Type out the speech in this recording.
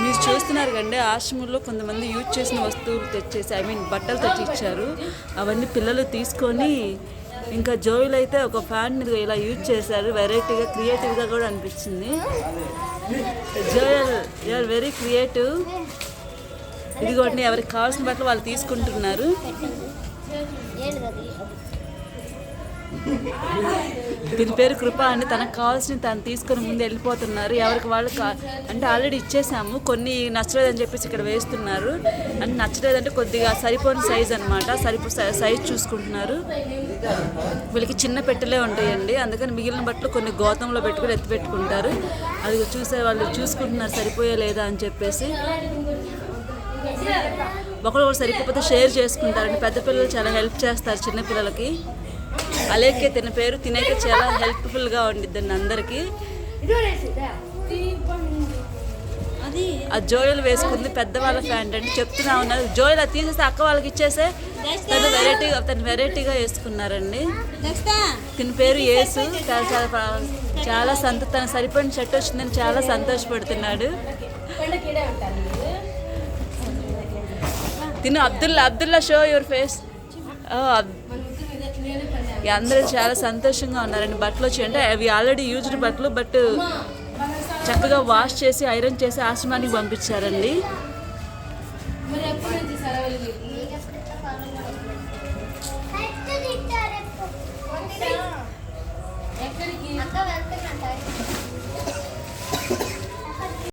మీరు చూస్తున్నారు కండి ఆశ్రమంలో కొంతమంది యూజ్ చేసిన వస్తువులు తెచ్చేసి బట్టలు తెచ్చి ఇచ్చారు. అవన్నీ పిల్లలు తీసుకొని ఇంకా జోయిల్ అయితే ఒక ఫ్యాన్ మీద ఇలా యూజ్ చేశారు. వెరైటీగా క్రియేటివ్గా కూడా అనిపించింది. Joel you are very creative. ఇదిగోండి ఎవరికి కావాల్సిన బట్టలు వాళ్ళు తీసుకుంటున్నారు. దీని పేరు కృప అని. తనకు కావాల్సిన తను తీసుకొని ముందు వెళ్ళిపోతున్నారు. ఎవరికి వాళ్ళు అంటే ఆల్రెడీ ఇచ్చేసాము, కొన్ని నచ్చలేదని చెప్పేసి ఇక్కడ వేస్తున్నారు. అంటే నచ్చలేదంటే కొద్దిగా సరిపోని సైజ్ అనమాట, సైజ్ చూసుకుంటున్నారు. వీళ్ళకి చిన్న పెట్టెలే ఉంటాయండి, అందుకని మిగిలిన బట్టలు కొన్ని గోతంలో పెట్టుకుని ఎత్తి పెట్టుకుంటారు. అది చూసే వాళ్ళు చూసుకుంటున్నారు సరిపోయే లేదా అని చెప్పేసి. ఒకరు సరిపోతే షేర్ చేసుకుంటారండి. పెద్ద పిల్లలు చాలా హెల్ప్ చేస్తారు చిన్నపిల్లలకి. అలాగే తిన పేరు తినైతే చాలా హెల్ప్ఫుల్గా ఉండిద్దండి అందరికీ. ఆ జోయల్ వేసుకుంది పెద్దవాళ్ళ ప్యాంట్ అంటే చెప్తున్నా ఉన్నారు. జోయల్ అది తీసేస్తే అక్క వాళ్ళకి ఇచ్చేసే తను వెరైటీగా వేసుకున్నారండి. తిన పేరు యేసు. చాలా తన సరిపోయిన షర్ట్ వచ్చిందని చాలా సంతోషపడుతున్నాడు. తిను అబ్దుల్లా షో యువర్ ఫేస్. అందరూ చాలా సంతోషంగా ఉన్నారండి. బట్టలు వచ్చి అంటే అవి ఆల్రెడీ యూజ్డ్ బట్టలు, బట్ చక్కగా వాష్ చేసి ఐరన్ చేసి ఆశ్రమానికి పంపించారండి.